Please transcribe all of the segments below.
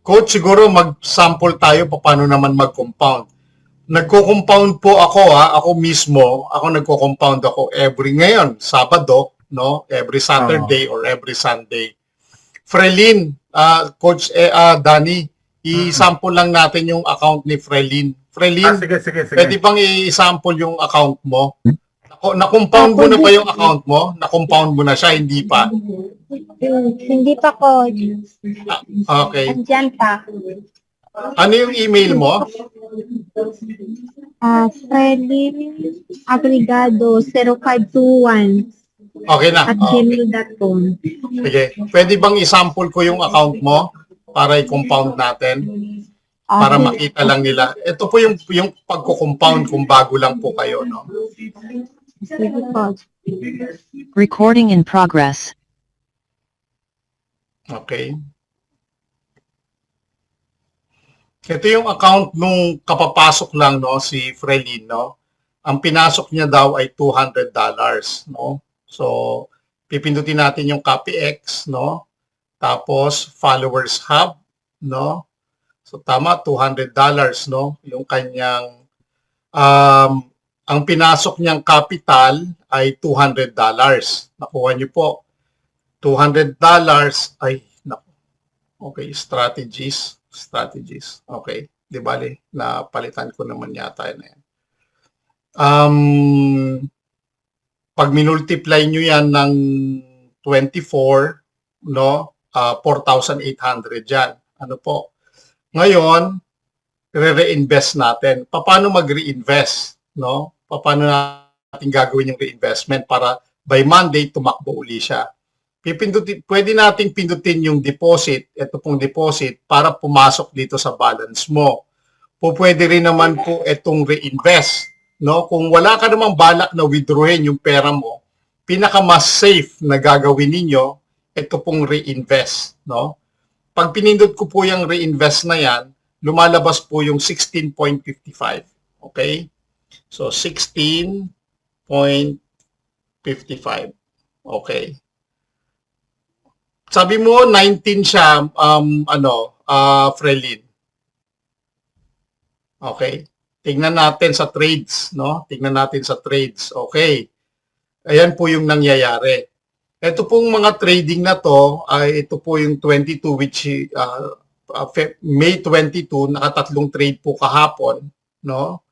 Coach, siguro mag-sample tayo paano naman mag-compound. Nagko-compound po ako ako mismo, ako nagko-compound ako every ngayon, Sabado, no? Every Saturday or every Sunday. Frelin, Coach Danny, i-sample lang natin yung account ni Frelin. Frelin, Sige. pwede bang i-sample yung account mo? Na-compound mo na ba yung account mo? Na-compound mo na siya, hindi pa? Hindi pa, Coach. Okay. Andyan pa. Ano yung email mo? Freddy Abrigado 0521 Okay na. at Okay. gmail.com. Sige. Pwede bang i-sample ko yung account mo para i-compound natin? Para makita lang nila. Ito po yung pagko-compound kung bago lang po kayo, no? Sige, Coach. Recording in progress. Okay. Ito yung account nung kapapasok lang, no, si Frelin, no? Ang pinasok niya daw ay $200, no? So, pipindutin natin yung CopyX, no? Tapos, Followers Hub, no? So, tama, $200, no? Yung kanyang, ang pinasok niyang capital ay $200. Nakuha niyo po. $200, ay, naku. Okay, strategies. Okay, di bali, napalitan ko naman yata na yan. Pag minultiply nyo yan ng 24, no, 4,800 yan. Ano po? Ngayon, re-reinvest natin. Paano mag-reinvest? No? Paano natin gagawin yung reinvestment para by Monday, tumakbo uli siya? Pwede nating pindutin yung deposit, ito pong deposit, para pumasok dito sa balance mo. Pwede rin naman po itong reinvest. No? Kung wala ka namang balak na withdrawin yung pera mo, pinaka-mas safe na gagawin ninyo, ito pong reinvest. No? Pag pinindot ko po yung reinvest na yan, lumalabas po yung 16.55. Okay? So, 16.55. Okay. Sabi mo 19 siya Frelin. Okay. Tingnan natin sa trades, no? Tingnan natin sa trades. Okay. Ayan po yung nangyayari. Ito pong mga trading na to ay ito po yung 22 which May 22, nakatatlong trade po kahapon, no?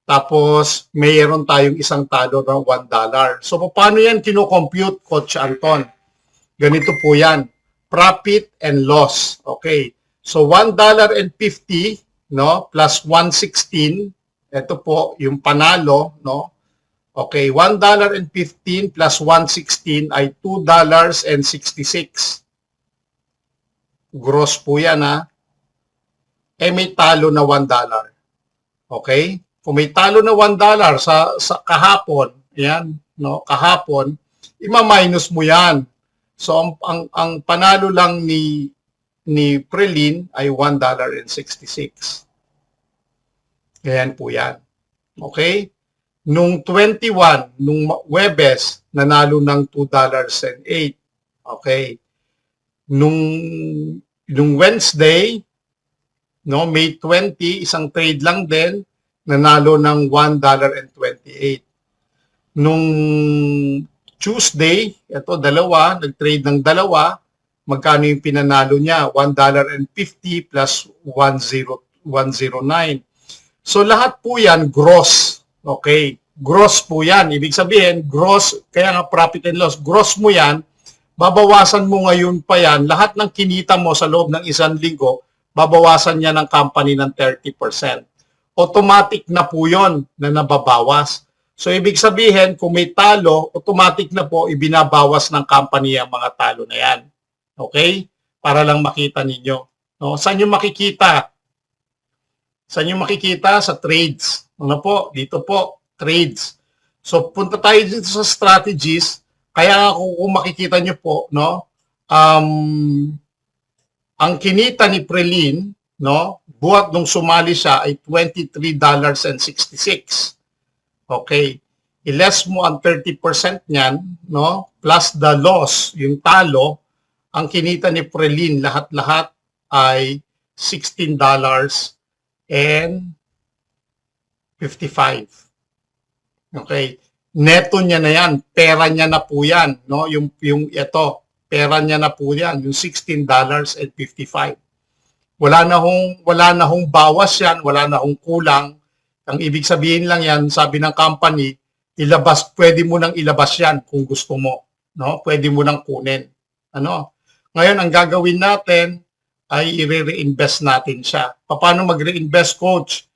Tapos mayroon tayong isang talo ng $1. So paano yan kino-compute, Coach Anton? Ganito po yan. Profit and loss. Okay. So, $1.50, no, plus 116. Ito po, yung panalo, no. Okay. $1.15 plus 116 ay $2.66. Gross po yan, ha. May talo na $1. Okay. Kung may talo na $1 sa kahapon, yan, no, kahapon, ima-minus mo yan. So, ang panalo lang ni Prelin ay $1.66. Ganyan po yan. Okay? Nung 21, nung Webes, nanalo ng $2.08. Okay? Nung Wednesday, no, May 20, isang trade lang din, nanalo ng $1.28. Nung Tuesday, ito dalawa, nag-trade ng dalawa, magkano yung pinanalo niya? $1.50 plus 109. So lahat po yan gross. Okay? Gross po yan. Ibig sabihin, gross, kaya nga profit and loss, gross mo yan, babawasan mo ngayon pa yan, lahat ng kinita mo sa loob ng isang linggo, babawasan niya ng company ng 30%. Automatic na po yun na nababawas. So, ibig sabihin, kung may talo, automatic na po ibinabawas ng company ang mga talo na yan. Okay? Para lang makita ninyo. No? Saan nyo makikita? Saan nyo makikita? Sa trades. Ano po? Dito po, trades. So, punta tayo dito sa strategies. Kaya kung makikita nyo po, no? Ang kinita ni Prelin, no? Buhat nung sumali siya ay $23.66. Okay. I-less mo ang 30% niyan, no? Plus the loss, yung talo, ang kinita ni Prelin lahat-lahat ay $16.55. Okay. Neto niya na yan. Pera niya na po yan. No? Yung ito, pera niya na po yan. Yung $16.55. Wala na hong bawas yan. Wala na hong kulang. Ang ibig sabihin lang yan, sabi ng company, pwede mo nang ilabas yan kung gusto mo. No? Pwede mo nang kunin. Ano? Ngayon, ang gagawin natin ay i-reinvest natin siya. Paano mag-reinvest, coach?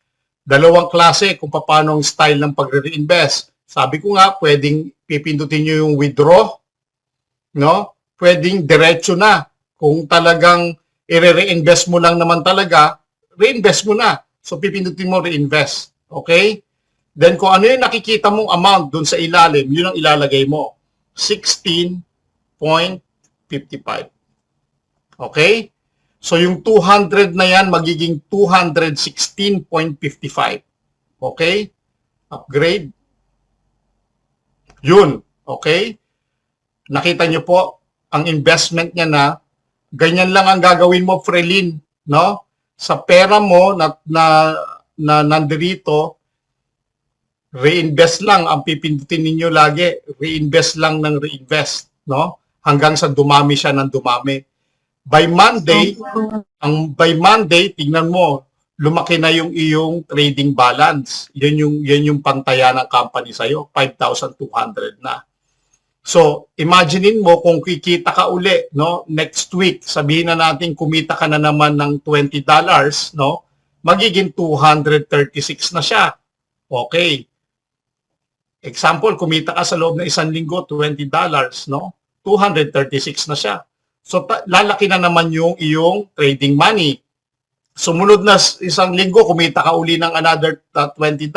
Dalawang klase kung paano ang style ng pag-reinvest. Sabi ko nga, pwedeng pipindutin nyo yung withdraw, no? Pwedeng diretso na. Kung talagang i-reinvest mo lang naman talaga, reinvest mo na. So, pipindutin mo reinvest. Okay? Then, kung ano yung nakikita mong amount dun sa ilalim, yun ang ilalagay mo. 16.55. Okay? So, yung 200 na yan, magiging 216.55. Okay? Upgrade. Yun. Okay? Nakita nyo po, ang investment niya na, ganyan lang ang gagawin mo, Frelin. No? Sa pera mo na nandirito, reinvest lang ang pipindutin ninyo lagi. Reinvest lang ng reinvest. No? Hanggang sa dumami siya ng dumami. By Monday, tingnan mo, lumaki na yung iyong trading balance. Yan yung pantaya ng company sa'yo, 5,200 na. So, imaginein mo kung kikita ka uli, no, next week, sabihin na natin kumita ka na naman ng $20, no, magiging 236 na siya. Okay. Example, kumita ka sa loob ng isang linggo, $20, no, 236 na siya. So, lalaki na naman yung iyong trading money. Sumunod na isang linggo, kumita ka uli ng another $20,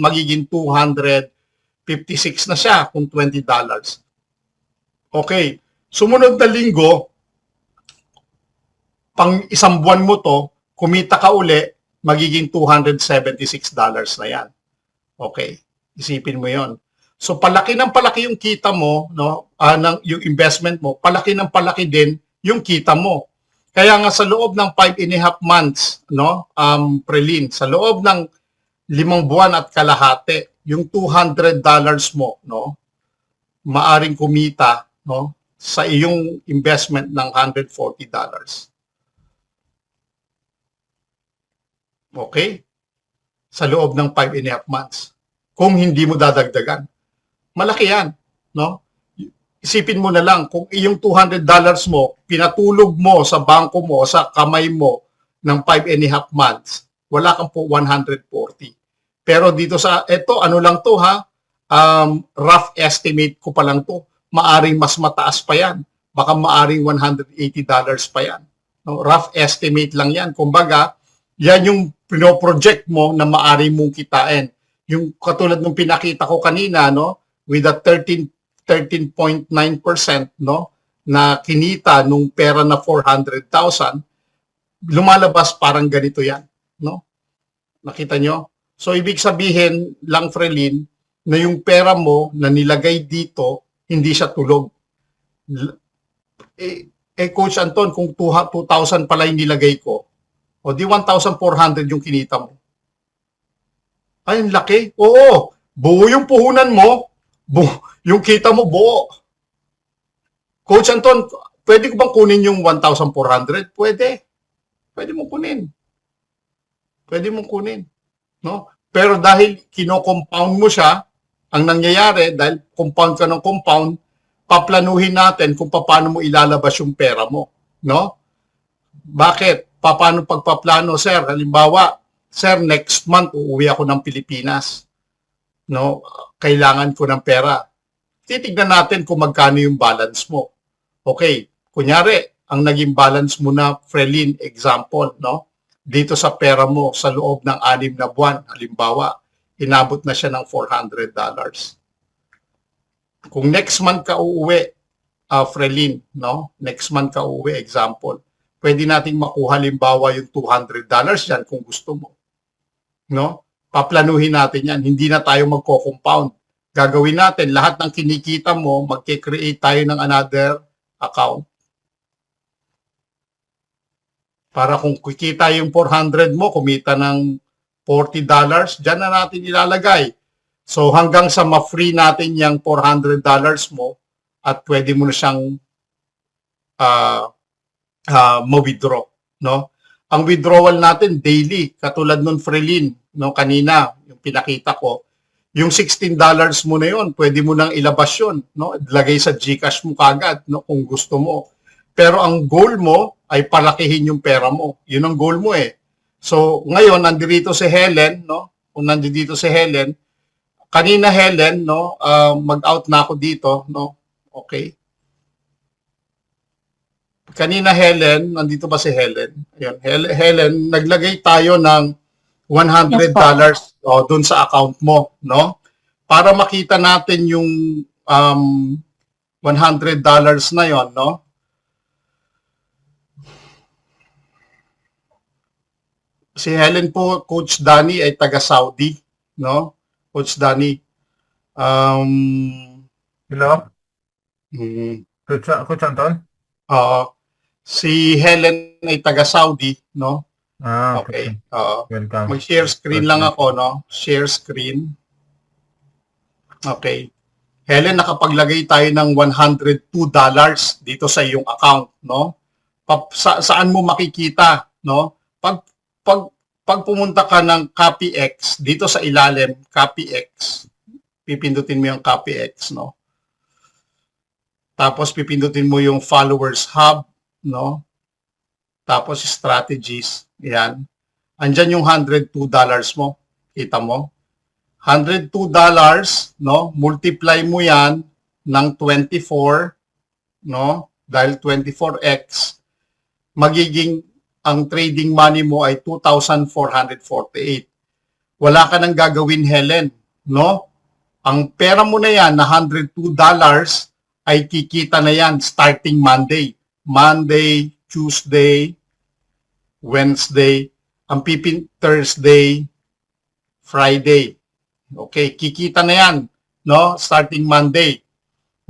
magiging 256 na siya kung $20. Okay. Sumunod na linggo, pang isang buwan mo to, kumita ka uli, magiging $276 na yan. Okay. Isipin mo yon. So palaki ng palaki yung kita mo, no, yung investment mo, palaki ng palaki din yung kita mo. Kaya nga sa loob ng 5.5 months, no, Prelin, sa loob ng 5 buwan at kalahati, yung $200 mo, no, maaring kumita, no, sa iyong investment ng $140. Okay? Sa loob ng 5.5 months. Kung hindi mo dadagdagan. Malaki yan, no? Isipin mo na lang, kung iyong $200 mo, pinatulog mo sa bangko mo, sa kamay mo ng 5.5 months, wala kang po 140. Pero dito sa, ano lang to ha, rough estimate ko pa lang to, maaring mas mataas pa yan. Baka maaring $180 pa yan. No? Rough estimate lang yan. Kumbaga, yan yung pinoproject mo na maaring mong kitain. Yung katulad ng pinakita ko kanina, no, with a 13.9%, no, na kinita nung pera na 400,000, lumalabas parang ganito yan, no? Nakita nyo? So ibig sabihin lang, Frelin, na yung pera mo na nilagay dito, hindi siya tulog. Coach Anton, kung 2,000 pala yung nilagay ko, o di 1,400 yung kinita mo. Ay, ang laki. Oo, buo yung puhunan mo, yung kita mo buo. Coach Anton, pwede ko bang kunin yung 1,400? Pwede. Pwede mong kunin. Pwede mong kunin. No? Pero dahil kino-compound mo siya, ang nangyayari, dahil compound ka ng compound, paplanuhin natin kung paano mo ilalabas yung pera mo. No? Bakit? Paano pagpaplano, sir? Halimbawa, sir, next month uuwi ako ng Pilipinas. No? Kailangan ko ng pera. Titignan natin kung magkano yung balance mo. Okay, kunyari, ang naging balance mo na, Frelin, example, no? Dito sa pera mo sa loob ng 6 na buwan, halimbawa, inabot na siya ng $400. Kung next month ka uuwi, Frelin, no? Next month ka uuwi, example, pwede nating makuha halimbawa yung $200 yan kung gusto mo. No? Paplanuhin natin yan. Hindi na tayo magko-compound. Gagawin natin, lahat ng kinikita mo, magke-create tayo ng another account. Para kung kikita yung 400 mo, kumita ng $40, dyan na natin ilalagay. So hanggang sa ma-free natin yung $400 mo at pwede mo na siyang ma-withdraw, no? Ang withdrawal natin daily, katulad nun Frelin, no, kanina, yung pinakita ko, yung $16 mo na yun, pwede mo nang ilabas yun, no? Lagay sa GCash mo kagad, no, kung gusto mo. Pero ang goal mo ay palakihin yung pera mo. Yun ang goal mo eh. So, ngayon, nandito si Helen, no? Kung nandito si Helen, kanina Helen, no, mag-out na ako dito, no? Okay. Kanina Helen, nandito ba si Helen? Ayun, Helen, naglagay tayo ng $100 doon sa account mo, no? Para makita natin yung $100 na yon, no? Si Helen po, Coach Danny ay taga Saudi, no? Coach Danny. Hello? mm, Coach Anton? si Helen ay taga Saudi, no? Okay. Okay. Welcome. Mag-share screen lang ako, no? Share screen. Okay. Helen, nakapaglagay tayo ng $102 dito sa iyong account, no? Saan mo makikita, no? Pag pumunta ka ng CopyX, dito sa ilalim, CopyX, pipindutin mo yung CopyX, no? Tapos pipindutin mo yung Followers Hub, no? Tapos strategies, yan. Andyan yung $102 mo. Kita mo? $102, no? Multiply mo yan ng 24, no? Dahil 24x, magiging ang trading money mo ay 2,448. Wala ka nang gagawin, Helen, no? Ang pera mo na yan na $102 ay kikita na yan starting Monday. Monday, Tuesday, Wednesday, ang Thursday, Friday. Okay, kikita na yan, no? Starting Monday.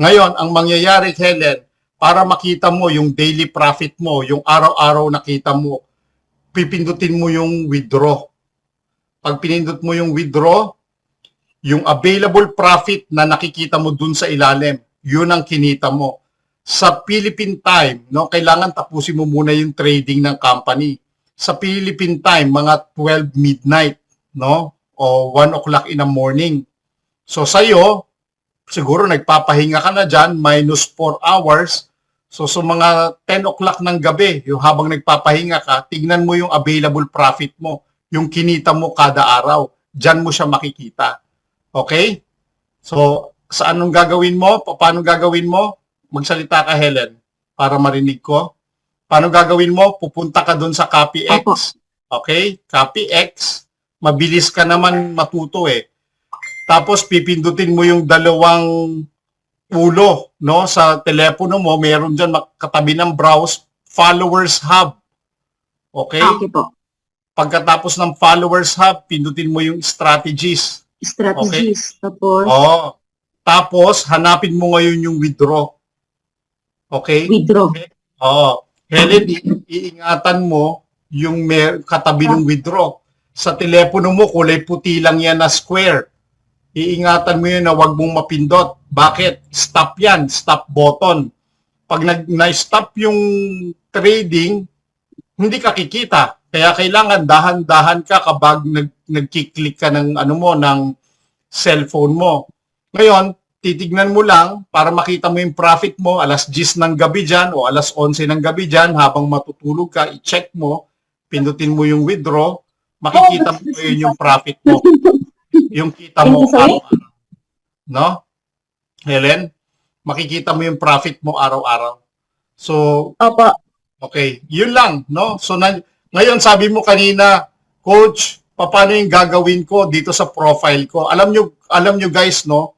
Ngayon, ang mangyayari, Helen, para makita mo yung daily profit mo, yung araw-araw nakita mo, pipindutin mo yung withdraw. Pag pinindot mo yung withdraw, yung available profit na nakikita mo dun sa ilalim, yun ang kinita mo. Sa Philippine time, no, kailangan tapusin mo muna yung trading ng company. Sa Philippine time, mga 12 midnight, no, o 1 o'clock in the morning. So sa'yo, siguro nagpapahinga ka na dyan, minus 4 hours. So sa mga 10 o'clock ng gabi, yung habang nagpapahinga ka, tignan mo yung available profit mo, yung kinita mo kada araw. Dyan mo siya makikita. Okay? So, sa anong gagawin mo? Paano gagawin mo? Magsalita ka, Helen, para marinig ko. Paano gagawin mo? Pupunta ka doon sa CopyX. Okay? CopyX. Mabilis ka naman matuto eh. Tapos pipindutin mo yung dalawang ulo, no? Sa telepono mo, meron dyan katabi ng browse, Followers Hub. Okay? Okay po. Pagkatapos ng Followers Hub, pindutin mo yung strategies. Strategies. Tapos, Tapos, hanapin mo ngayon yung withdraw. Okay? withdraw. Helen, iingatan mo yung katabi ng withdraw. Sa telepono mo, kulay puti lang yan na square. Iingatan mo yun na wag mong mapindot. Bakit? Stop yan. Stop button. Pag na-stop yung trading, hindi ka kikita. Kaya kailangan dahan-dahan ka kapag nag-click ka ng ng cellphone mo. Ngayon, titignan mo lang para makita mo yung profit mo alas 10 ng gabi dyan o alas 11 ng gabi dyan habang matutulog ka, i-check mo, pindutin mo yung withdraw, makikita mo yun yung profit mo. Yung kita mo araw-araw. No? Helen, makikita mo yung profit mo araw-araw. So, Opo. okay, yun lang, no? So, ngayon sabi mo kanina, Coach, paano yung gagawin ko dito sa profile ko? Alam nyo guys, no?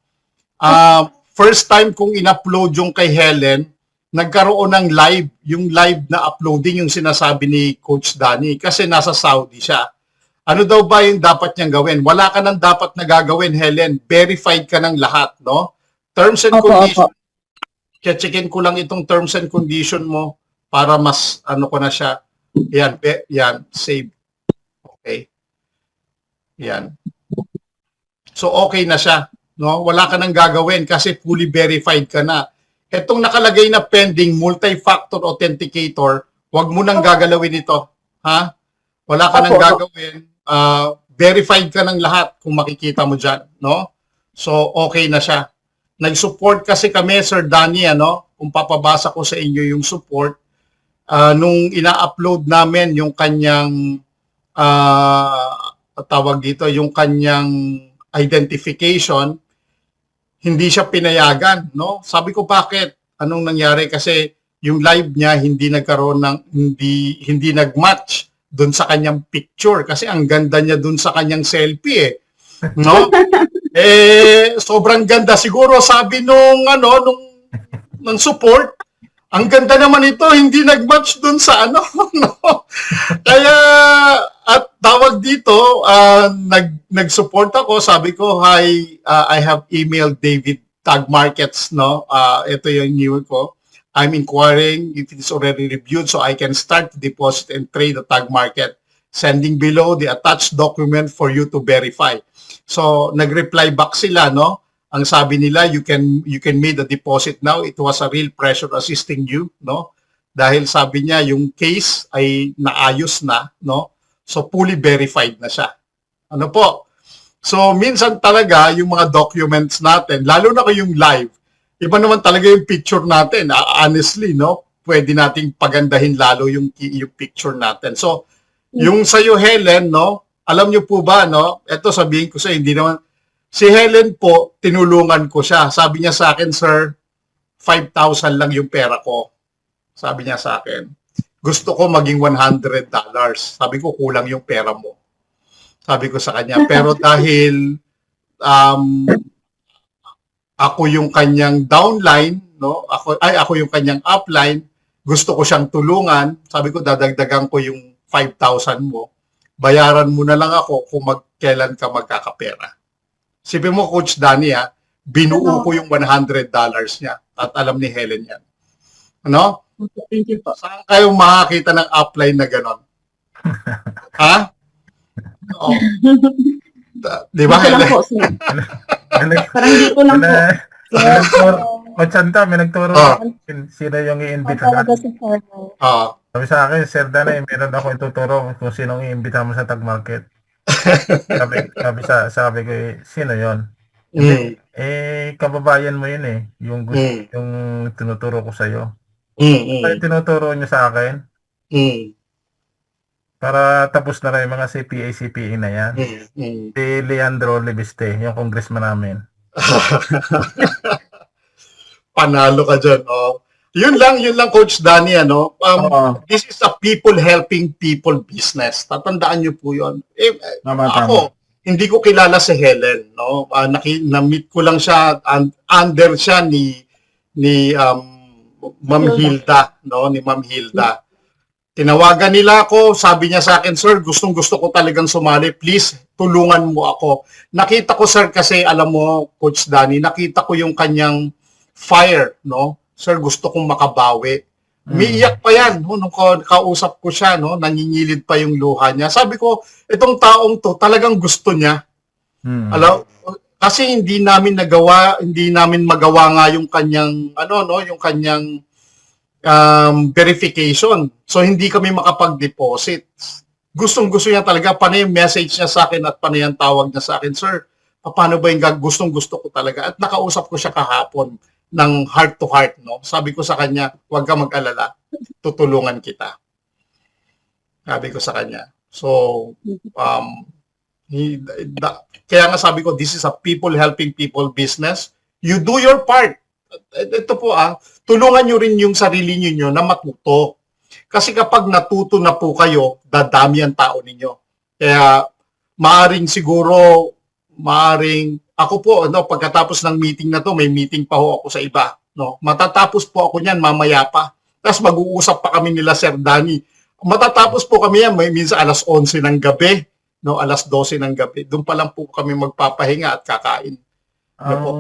First time kong in-upload yung kay Helen, nagkaroon ng live, yung live na uploading yung sinasabi ni Coach Danny kasi nasa Saudi siya. Ano daw ba yung dapat niyang gawin? Wala ka nang dapat na gagawin, Helen. Verified ka ng lahat, no? Terms and conditions. Checkin ko lang itong terms and condition mo para mas ko na siya. Yan, yan, save. Okay. Yan. So okay na siya, no? Wala ka nang gagawin kasi fully verified ka na. Etong nakalagay na pending multi-factor authenticator, wag mo nang gagalawin ito, ha? Wala ka nang Opo. gagawin. Verified ka ng lahat kung makikita mo diyan, no? So okay na siya. Nag-support kasi kami, Sir Danny, ano? Kung papabasa ko sa inyo yung support, nung ina-upload namin yung kanyang tawag dito, yung kanyang identification, hindi siya pinayagan, no? Sabi ko, bakit? Anong nangyari? Kasi yung live niya hindi nagkaroon ng hindi nag-match doon sa kanyang picture kasi ang ganda niya doon sa kanyang selfie eh. No? Sobrang ganda siguro sabi nung ng support. Ang ganda naman ito, hindi nag-match dun sa no? Kaya, at tawag dito, nag-support ako, sabi ko, hi, I have emailed David Tag Markets, no? Ito yung new ko. I'm inquiring if it's already reviewed so I can start to deposit and trade the Tag Market. Sending below the attached document for you to verify. So, nag-reply back sila, no? Ang sabi nila, you can make the deposit now. It was a real pleasure assisting you, no? Dahil sabi niya, yung case ay naayos na, no? So, fully verified na siya. Ano po? So, minsan talaga, yung mga documents natin, lalo na yung live, iba naman talaga yung picture natin. Honestly, no? Pwede nating pagandahin lalo yung picture natin. So, yung sa'yo, Helen, no? Alam niyo po ba, no? Ito sabihin ko sa hindi naman, si Helen po, tinulungan ko siya. Sabi niya sa akin, sir, 5,000 lang yung pera ko. Sabi niya sa akin. Gusto ko maging $100. Sabi ko, kulang yung pera mo. Sabi ko sa kanya. Pero dahil ako yung kanyang downline, no? Ako yung kanyang upline, gusto ko siyang tulungan. Sabi ko, dadagdagan ko yung 5,000 mo. Bayaran mo na lang ako kung kailan ka magkakapera. Sipin mo, Coach Danny, binuo ko yung $100 niya at alam ni Helen yan. Ano? Thank you po. Saan kayo makakita ng upline na gano'n? Ha? Oh. Di ba, Dito lang Helen? po, sir. May Parang dito lang po. Kotsanta, may nagturo Ah. sa akin sino yung i-invite Talaga natin. sa server. Sabi sa akin, Sir Danay, meron ako ituturo kung sinong i-invita mo sa Tag Market. Sabi ko, sino yon? Mm. Kababayan mo yun eh. Yung yung tinuturo ko sa'yo. Kaya tinuturo niyo sa akin para tapos na rin yung mga CPA na yan. Si Leandro Lebiste, yung congressman namin. Panalo ka dyan, oh. Yun lang, Coach Danny, ano? This is a people helping people business. Tatandaan niyo po yun. Ako, hindi ko kilala si Helen, no? Na-meet ko lang siya, under siya ni Ma'am Hilda, no? Ni Ma'am Hilda. Tinawagan nila ako, sabi niya sa akin, sir, gustong-gusto ko talagang sumali. Please, tulungan mo ako. Nakita ko, sir, kasi alam mo, Coach Danny, nakita ko yung kanyang fire, no? Sir, gusto kong makabawi. Umiiyak pa yan, no? Nung kausap ko siya, no? Nangingilid pa yung luha niya. Sabi ko, itong taong to, talagang gusto niya. Alam, kasi hindi namin magawa nga yung kanyang, yung kanyang verification. So, hindi kami makapag-deposit. Gustong-gusto niya talaga. Panay yung message niya sa akin at panay ang tawag niya sa akin, sir, paano ba yung gustong-gusto ko talaga? At nakausap ko siya kahapon ng heart to heart, no? Sabi ko sa kanya, huwag ka mag-alala, tutulungan kita. Sabi ko sa kanya. So, kaya nga sabi ko, this is a people helping people business. You do your part. Ito po, tulungan nyo rin yung sarili nyo na matuto. Kasi kapag natuto na po kayo, dadami ang tao ninyo. Kaya, ako po, pagkatapos ng meeting na to, may meeting pa ho ako sa iba. No? Matatapos po ako niyan, mamaya pa. Tapos mag-uusap pa kami nila, Sir Danny. Matatapos po kami yan, minsan alas 11 ng gabi, no? Alas 12 ng gabi. Doon pa lang po kami magpapahinga at kakain.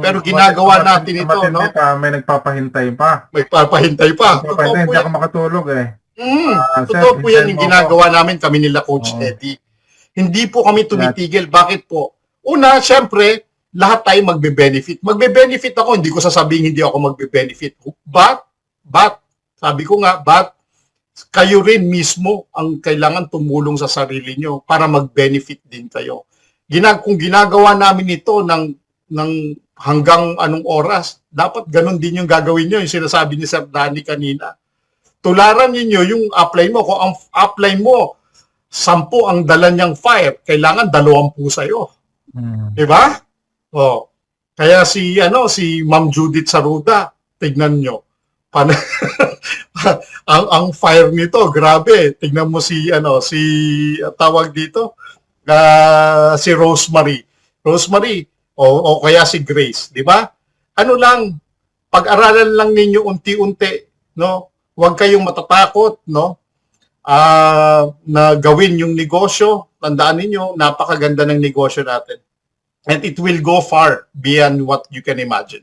Pero ginagawa natin ito, no? May nagpapahintay pa. May papahintay pa. Hindi ako makatulog eh. Sir, Totoo po yan hintayin yung mo ginagawa namin kami nila Coach Oo. Eddie. Hindi po kami tumitigil. Bakit po? Una, syempre, lahat tayo magbe-benefit. Magbe-benefit ako, hindi ko sasabihin hindi ako magbe-benefit. But, sabi ko nga, kayo rin mismo ang kailangan tumulong sa sarili nyo para mag-benefit din kayo. Kung ginagawa namin ito ng hanggang anong oras, dapat ganun din yung gagawin nyo, yung sinasabi ni Sir Danny kanina. Tularan ninyo yung upline mo. Kung ang upline mo, 10 ang dala niyang fire, kailangan 20 sa'yo. Di ba? Oh. Kaya si Ma'am Judith Saruda, tignan nyo. ang fire nito, grabe. Tignan mo si tawag dito, si Rosemary. O kaya si Grace, di ba? Ano lang, pag-aralan lang ninyo unti-unti, no? Huwag kayong matatakot, no? Na gawin yung negosyo. Tandaan ninyo, napakaganda ng negosyo natin. And it will go far beyond what you can imagine.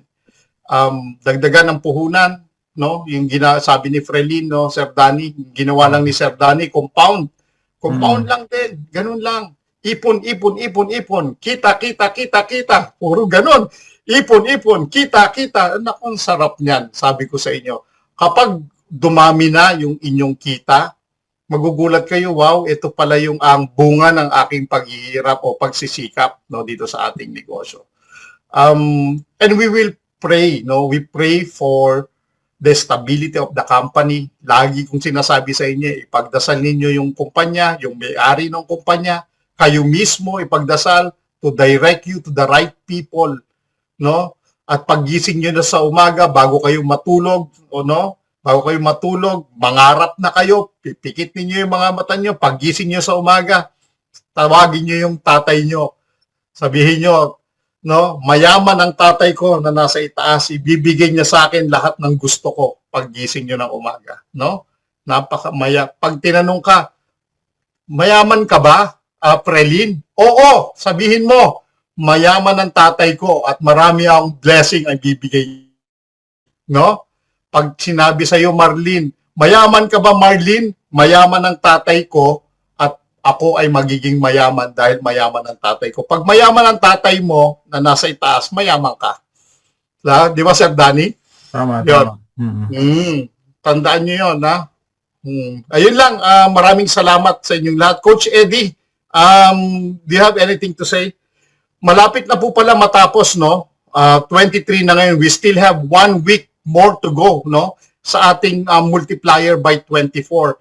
Dagdagan ng puhunan, no? Yung sabi ni Frelin, no, Sir Danny, ginawa lang ni Sir Danny, compound lang din, ganun lang. Ipon. Kita. Puro ganun. Ipon. Kita. Naku, ang sarap niyan, sabi ko sa inyo. Kapag dumami na yung inyong kita, magugulat kayo, wow, ito pala yung ang bunga ng aking paghihirap o pagsisikap, no, dito sa ating negosyo. And we will pray, no? We pray for the stability of the company. Lagi kong sinasabi sa inyo, ipagdasal ninyo yung kumpanya, yung may-ari ng kumpanya, kayo mismo ipagdasal to direct you to the right people, no? At paggising niyo na sa umaga bago kayo matulog, mangarap na kayo, pipikit niyo yung mga mata niyo, paggising niyo sa umaga, tawagin niyo yung tatay niyo. Sabihin niyo, no, mayaman ang tatay ko na nasa itaas, ibibigay niya sa akin lahat ng gusto ko paggising niyo ng umaga, no? Pag tinanong ka, mayaman ka ba, Prelin? Oo, sabihin mo, mayaman ang tatay ko at marami akong blessing ang bibigay. No? Pag sinabi sa iyo, Marlene, mayaman ka ba, Marlene? Mayaman ang tatay ko at ako ay magiging mayaman dahil mayaman ang tatay ko. Pag mayaman ang tatay mo na nasa itaas, mayaman ka. Di ba, Sir Danny? Tama. Tandaan niyo yun, ha? Ayun lang, maraming salamat sa inyong lahat. Coach Eddie, do you have anything to say? Malapit na po pala matapos, no? 23 na ngayon. We still have 1 week more to go, no? Sa ating multiplier by 24.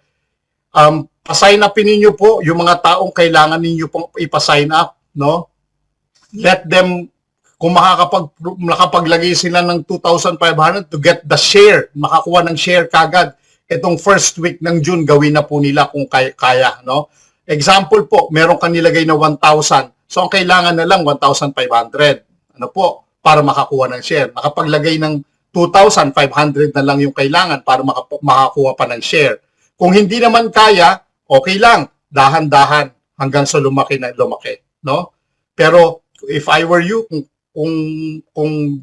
Pa-sign upin ninyo po yung mga taong kailangan ninyo pong ipa-sign up, no? Let them, kung nakapaglagay sila ng 2,500 to get the share, makakuha ng share kagad. Itong first week ng June, gawin na po nila kung kaya, no? Example po, meron kang nilagay na 1,000. So, ang kailangan na lang 1,500. Ano po? Para makakuha ng share. Nakapaglagay ng 2,500 na lang yung kailangan para makakuha pa ng share. Kung hindi naman kaya, okay lang. Dahan-dahan hanggang sa lumaki, no? Pero, if I were you, kung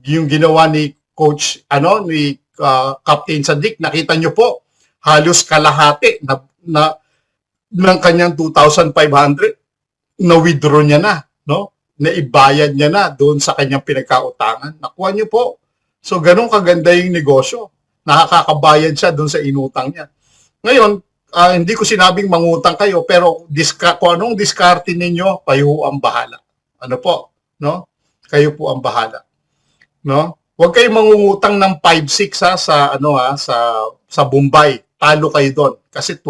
yung ginawa ni Coach, ni Captain Sadik, nakita nyo po, halos kalahati ng kanyang 2,500 na withdraw niya na, no? Naibayad niya na doon sa kanyang pinagkautangan. Nakuha niyo po. So, ganun kaganda yung negosyo. Nakakabayad siya doon sa inutang niya. Ngayon, hindi ko sinabing mangutang kayo, pero kung anong diskarte ninyo, kayo ang bahala. Ano po? No? Kayo po ang bahala. No? Huwag kayong mangungutang ng 5-6 sa Bombay. Talo kayo doon. Kasi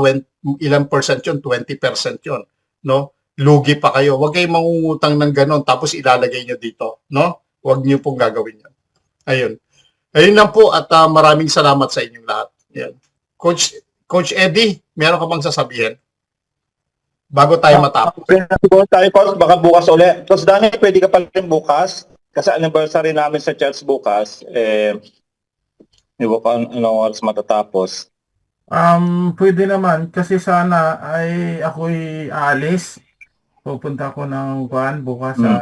ilang percent yun? 20% yun. No? Lugi pa kayo. Huwag kayong mangungutang ng ganon tapos ilalagay nyo dito. No? Huwag nyo pong gagawin yun. Ayun. Ayun lang po at maraming salamat sa inyong lahat. Yan. Coach Eddie, meron ka bang sasabihin? Bago tayo matapos. Tayo, Coach, baka bukas ulit. Coach Danny, pwede ka pa rin bukas. Kasi anniversary namin sa church bukas. Hindi ko pa anong oras matatapos. Pwede naman kasi sana ay ako'y aalis. Pupunta ako ng bukas sa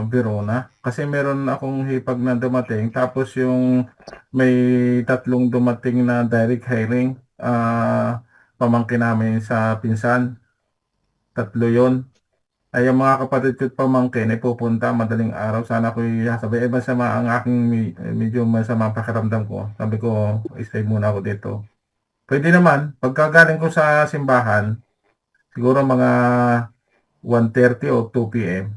Verona kasi meron akong hipag na dumating tapos yung may 3 dumating na direct hiring pamangkin namin sa pinsan. 3 yun. Ay, ang mga kapatid ko at pamangkin ay pupunta madaling araw. Sana ko sabi, masama ang aking medyo masama ang pakiramdam ko. Sabi ko, stay muna ako dito. Pwede naman, pagkagaling ko sa simbahan, siguro mga 1:30 o 2 p.m.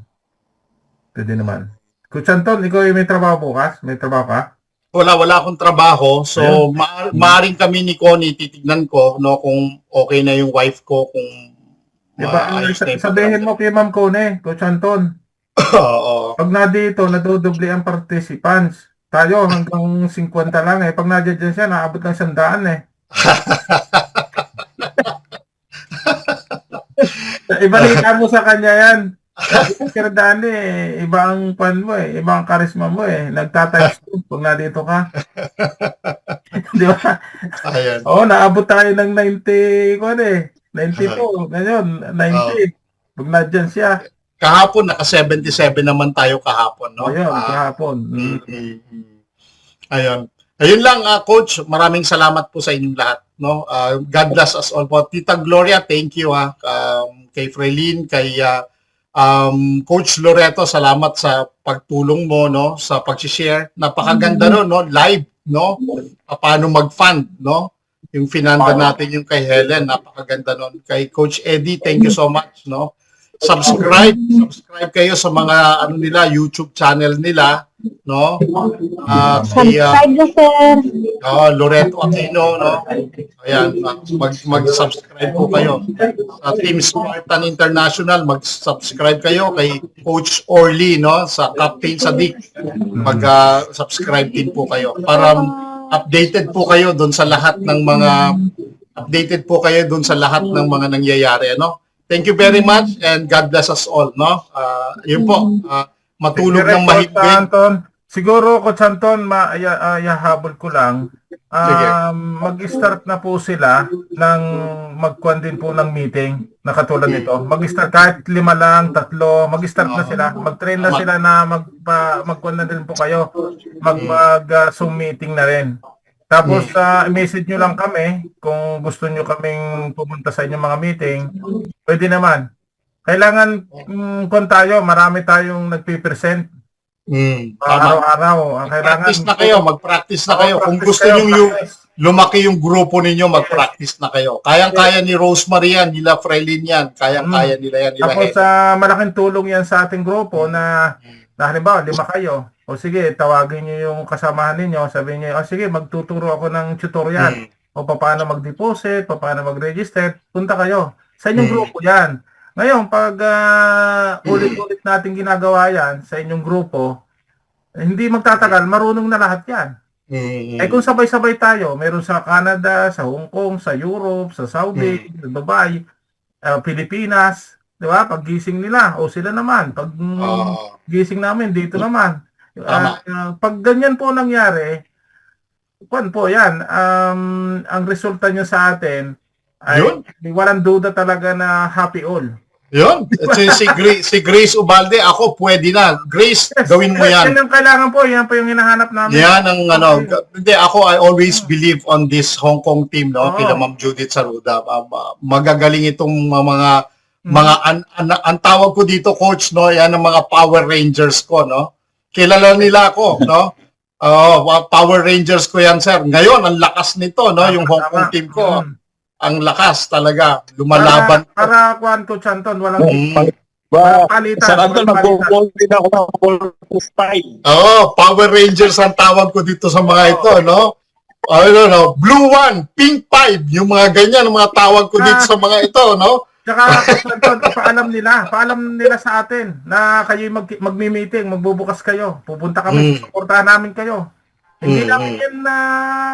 Pwede naman. Coach Anton, ikaw ay may trabaho bukas? May trabaho ka? Wala akong trabaho. So, maaring kami ni Connie, titignan ko, no, kung okay na yung wife ko, kung Diba, maayos na yung sabihin mo kay Ma'am Cone, Coach Anton, Oo. pag na dito, nadudubli ang participants. Tayo hanggang 50 lang eh. Pag nadyan siya, naabot ng 100 eh. Ibalita mo sa kanya yan. Sir Danny, iba ang pan mo eh. Iba ang karisma mo eh. Nagtatimes 2 pag nandito ka. Di ba? Ayan. Oo, naabot tayo ng 90, ko eh. 92, ngayon, 90. Pag nandyan siya. Kahapon, naka 77 naman tayo kahapon, no? O yun, kahapon. Ayun. Ayun lang, Coach. Maraming salamat po sa inyong lahat, no? God bless us all po. Tita Gloria, thank you, kay Freline, kay Coach Loreto, salamat sa pagtulong mo, no? Sa pag-share. Napakaganda no? Live, no? Paano mag-fund, no? Yung finanda natin yung kay Helen, napakaganda nun. Kay Coach Eddie, thank you so much, no? Subscribe kayo sa mga nila YouTube channel nila, no? Kay Subscribe na, sir. Loreto Aquino, no? Ayan, mag-subscribe po kayo. Sa Team Spartan International, mag-subscribe kayo kay Coach Orly, no? Sa Captain Sadik, mag-subscribe din po kayo para updated po kayo doon sa lahat ng mga nangyayari, no? Thank you very much and God bless us all, no? Yun po, matulog ng Coach mahigpit. Anton, siguro, Coach Anton, yahabol ko lang. Mag-start na po sila ng magkuhan din po ng meeting na katulad nito. Mag-start kahit 5 lang, 3, mag-start na sila. Mag-train na sila na magkuhan na din po kayo. Mag-Zoom meeting na rin. Tapos, message nyo lang kami kung gusto nyo kaming pumunta sa inyong mga meeting. Pwede naman. Kailangan kung tayo, marami tayong nagpipresent. Araw-araw. Mag-practice na kayo, mag-practice na kayo. Kung gusto nyo lumaki yung grupo ninyo, mag-practice na kayo. Kayang-kaya ni Rosemary yan, nila Freline yan, kayang-kaya nila yan. Tapos malaking tulong yan sa ating grupo na halimbawa, 5 kayo. O sige, tawagin nyo yung kasamahan ninyo, sabihin nyo, sige, magtuturo ako ng tutorial. O paano mag-deposit, paano mag-register, punta kayo. Sa inyong grupo yan. Ngayon, pag ulit-ulit natin ginagawa yan sa inyong grupo, hindi magtatagal, marunong na lahat yan. Kung sabay-sabay tayo, meron sa Canada, sa Hong Kong, sa Europe, sa Saudi, sa Dubai, Pilipinas, di ba? Pag gising nila, o sila naman. Pag gising namin, dito naman. Pag ganyan po nangyari, po yan, ang resulta nyo sa atin, ay walang duda talaga na happy all. Yun. Si Grace Ubalde, ako pwede na. Grace, gawin mo yan. Yan ang kailangan po. Yan po yung hinahanap namin. Yan ang hindi, I always believe on this Hong Kong team, no? Kila Ma'am Judith Saruda. Magagaling itong ang tawag ko dito, coach, no? Yan ang mga Power Rangers ko, no? Kilala nila ako, no? Power Rangers ko yan, sir. Ngayon, ang lakas nito, no? Yung Hong Kong team ko. Ang lakas talaga, lumalaban. Para kuhan ko, Chanton, walang palitan. Sa Anton, mag-ball din ako ng ball style. Power Rangers ang tawag ko dito sa mga ito, no? Blue 1, pink 5, yung mga ganyan, ang mga tawag ko dito sa mga ito, no? Tsaka, Chanton, paalam nila sa atin na kayo magmi-meeting, magbubukas kayo, pupunta kami, suportahan namin kayo. Hindi namin yan na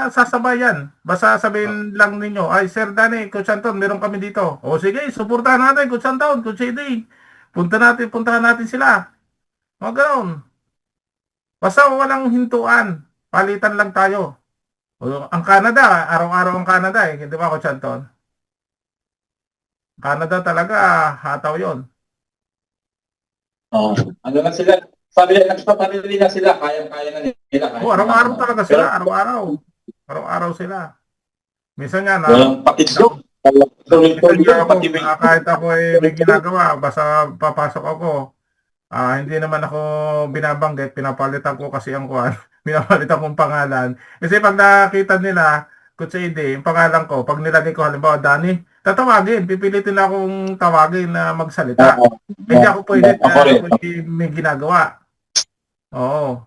sasabayan. Basta sabihin lang ninyo, ay Sir Danny, Coach Anton, meron kami dito. O sige, suportahan natin, Coach Anton, Coach Eddie. Puntahan natin sila. O ganoon. Basta walang hintuan. Palitan lang tayo. O, ang Canada, araw-araw ang Canada eh. Di ba, Coach Anton? Canada talaga, hataw yon. Ano na sila? Sabi nila, nagpapanili sila, kayang-kaya na nila. Araw-araw talaga sila, araw-araw. Araw-araw sila. Minsan nga na... Walang patid doon. Hindi ako, kahit ako may ginagawa, basta papasok ako. Hindi naman ako binabanggit, pinapalitan ko kasi ang kuwan, pinapalitan kong pangalan. Kasi pag nakita nila, Coach AD, yung pangalan ko, pag nilagay ko halimbawa Danny, tatawagin, pipilitin na akong tawagin na magsalita. Hindi ako pwede may ginagawa. Oo.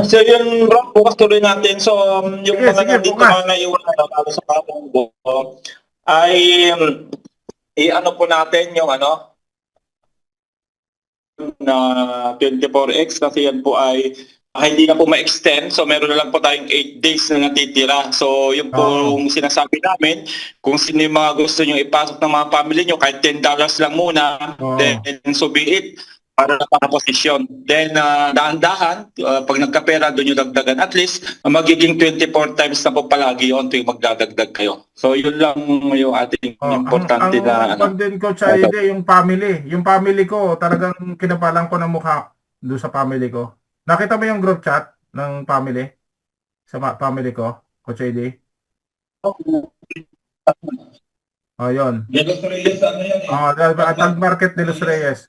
So yun bro, bukas tuloy natin. So yung Sige, mga sige, nandito bukas. na naiwan na para sa Katungbo ay i-ano po natin yung na 24X kasi yan po ay hindi na po ma-extend. So meron na lang po tayong 8 days na natitira. So yung po yung sinasabi namin, kung sino yung mga gusto nyo ipasok ng mga family nyo, kahit $10 lang muna, then so be it, para sa posisyon. Then, dahan-dahan, pag nagkapera, doon yung dagdagan. At least, magiging 24 times na po palagi yun tuwing magdadagdag kayo. So, yun lang yung ating importante na... Ang din ko sa ide, yung family. Yung family ko, talagang kinapalan ko ng mukha doon sa family ko. Nakita mo yung group chat ng family? Sa family ko, Coach AD? Yun. De Los Reyes, ano yan Tag Market de Los Reyes.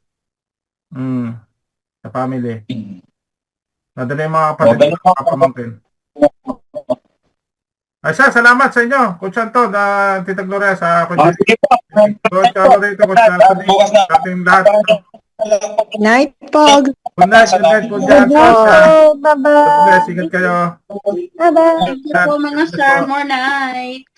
Sa family. Nadala yung mga kapatid ko, kapamangkin. Ay, salamat sa inyo, Coach Anton, Tita Gloria, sa Coach Coach Alorito, Coach Anthony, sa ating lahat. Good night po. Good night, Coach Anton. Bye-bye. Ingat kayo. Bye-bye. Thank you po mga sir. More night.